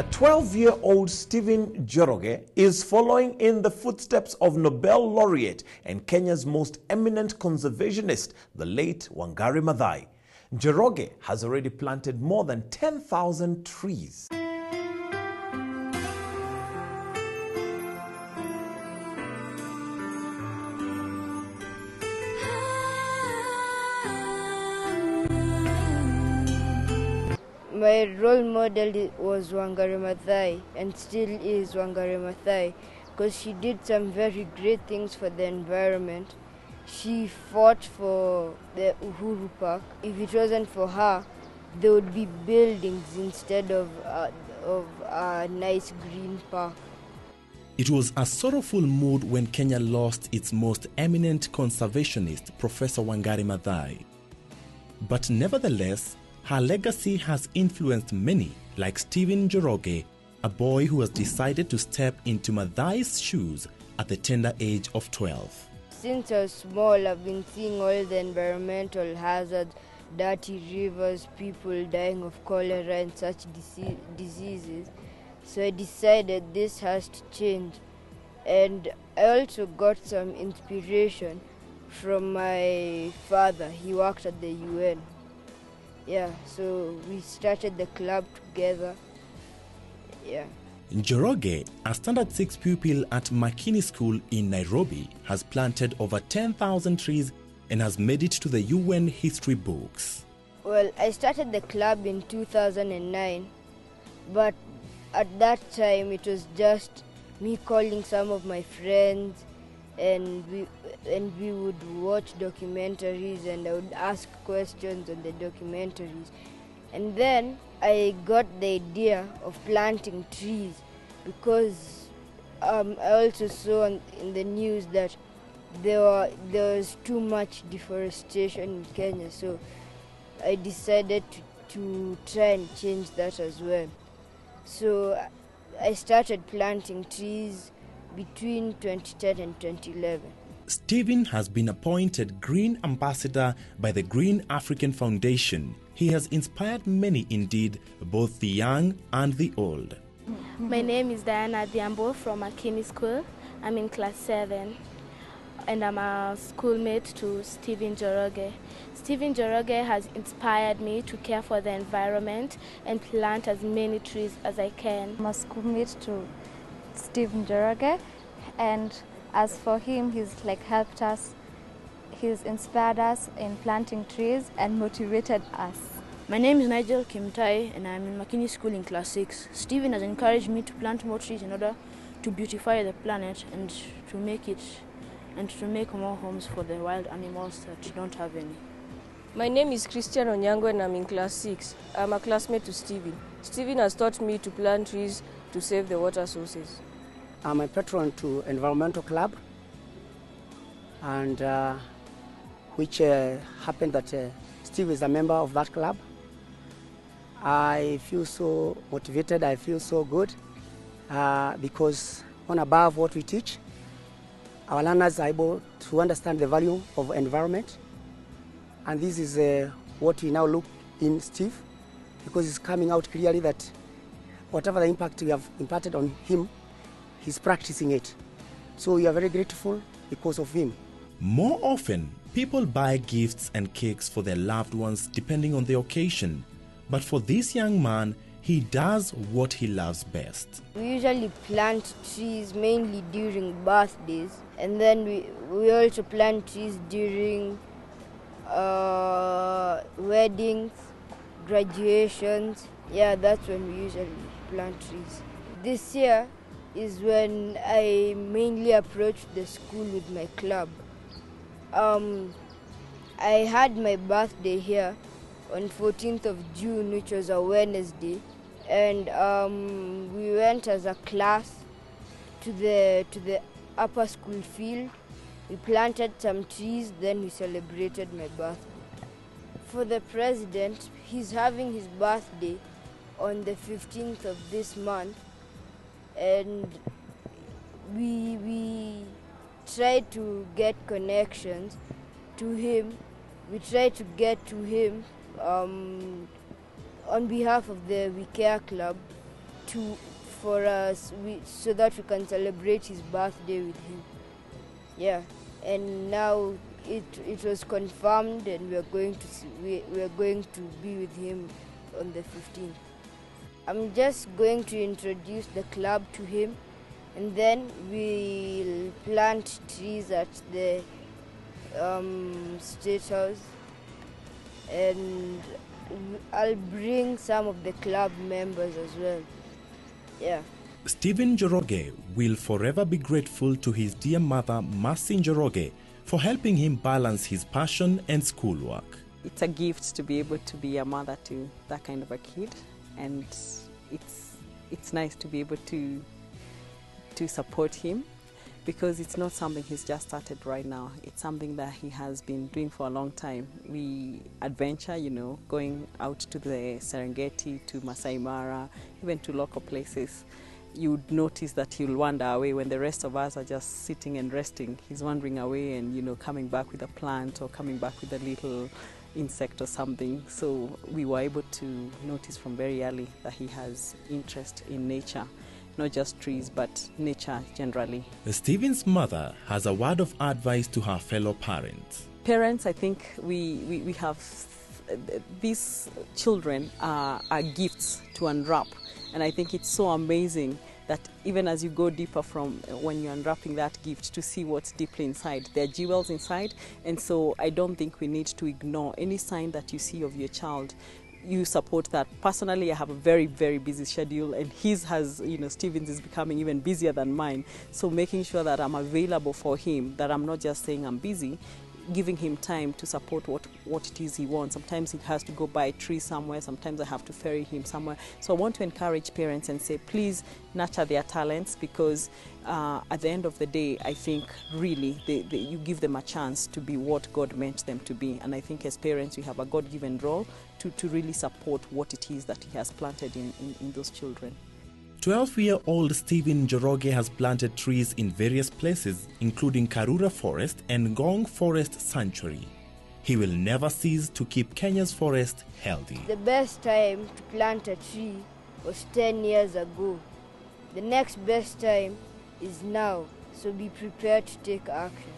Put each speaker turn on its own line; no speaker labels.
A 12-year-old Stephen Njoroge is following in the footsteps of Nobel laureate and Kenya's most eminent conservationist, the late Wangari Mathai. Njoroge has already planted more than 10,000 trees.
My role model was Wangari Mathai, and still is Wangari Mathai, because she did some very great things for the environment. She fought for the Uhuru Park. If it wasn't for her, there would be buildings instead of a nice green park.
It was a sorrowful mood when Kenya lost its most eminent conservationist, Professor Wangari Mathai. But nevertheless, her legacy has influenced many, like Stephen Njoroge, a boy who has decided to step into Mathai's shoes at the tender age of 12.
Since I was small, I've been seeing all the environmental hazards, dirty rivers, people dying of cholera and such diseases. So I decided this has to change. And I also got some inspiration from my father. He worked at the UN. Yeah, so we started the club together. Yeah.
Njoroge, a Standard 6 pupil at Makini School in Nairobi, has planted over 10,000 trees and has made it to the UN history books.
Well, I started the club in 2009, but at that time it was just me calling some of my friends, and we would watch documentaries, and I would ask questions on the documentaries. And then I got the idea of planting trees, because I also saw in the news that there was too much deforestation in Kenya, so I decided to try and change that as well. So I started planting trees between 2010 and 2011.
Stephen has been appointed Green Ambassador by the Green African Foundation. He has inspired many indeed, both the young and the old.
My name is Diana Diambo from Makini School. I'm in class 7 and I'm a schoolmate to Stephen Njoroge. Stephen Njoroge has inspired me to care for the environment and plant as many trees as I can.
I'm a schoolmate to Stephen Njoroge, and as for him, he's helped us, he's inspired us in planting trees and motivated us.
My name is Nigel Kimtai and I'm in Makini School in class 6. Stephen has encouraged me to plant more trees in order to beautify the planet and to make more homes for the wild animals that don't have any.
My name is Christian Onyango and I'm in class 6. I'm a classmate to Stephen. Stephen has taught me to plant trees to save the water sources.
I'm a patron to Environmental Club, and which happened that Steve is a member of that club. I feel so motivated, I feel so good, because on above what we teach, our learners are able to understand the value of environment, and this is what we now look in Steve, because it's coming out clearly that whatever the impact we have imparted on him, he's practicing it. So we are very grateful because of him.
More often, people buy gifts and cakes for their loved ones depending on the occasion. But for this young man, he does what he loves best.
We usually plant trees mainly during birthdays, and then we also plant trees during weddings, graduations. Yeah, that's when we usually plant trees. This year is when I mainly approached the school with my club. I had my birthday here on 14th of June, which was a Wednesday, and we went as a class to the upper school field. We planted some trees, then we celebrated my birthday. For the president, he's having his birthday on the 15th of this month, and we try to get connections to him. We try to get to him on behalf of the We Care Club, for us, so that we can celebrate his birthday with him. Yeah, and now it was confirmed, and we are going to be with him on the 15th. I'm just going to introduce the club to him, and then we'll plant trees at the State House, and I'll bring some of the club members as well. Yeah.
Stephen Njoroge will forever be grateful to his dear mother, Mercy Njoroge, for helping him balance his passion and schoolwork.
It's a gift to be able to be a mother to that kind of a kid, and it's nice to be able to support him, because it's not something he's just started right now. It's something that he has been doing for a long time. We adventure, you know, going out to the Serengeti, to Masai Mara, even to local places. You'd notice that he'll wander away when the rest of us are just sitting and resting. He's wandering away and, you know, coming back with a plant or coming back with a little insect or something. So we were able to notice from very early that he has interest in nature, not just trees, but nature generally.
Stephen's mother has a word of advice to her fellow parents.
Parents, I think we have, these children are gifts to unwrap. And I think it's so amazing that even as you go deeper from when you're unwrapping that gift, to see what's deeply inside. There are jewels inside, and so I don't think we need to ignore any sign that you see of your child. You support that. Personally, I have a very, very busy schedule, and his has, you know, Stephen's is becoming even busier than mine. So making sure that I'm available for him, that I'm not just saying I'm busy, giving him time to support what it is he wants. Sometimes he has to go buy a tree somewhere, sometimes I have to ferry him somewhere. So I want to encourage parents and say, please nurture their talents, because at the end of the day, I think really you give them a chance to be what God meant them to be. And I think as parents, we have a God-given role to really support what it is that he has planted in those children.
12-year-old Stephen Njoroge has planted trees in various places, including Karura Forest and Ngong Forest Sanctuary. He will never cease to keep Kenya's forest healthy.
The best time to plant a tree was 10 years ago. The next best time is now, so be prepared to take action.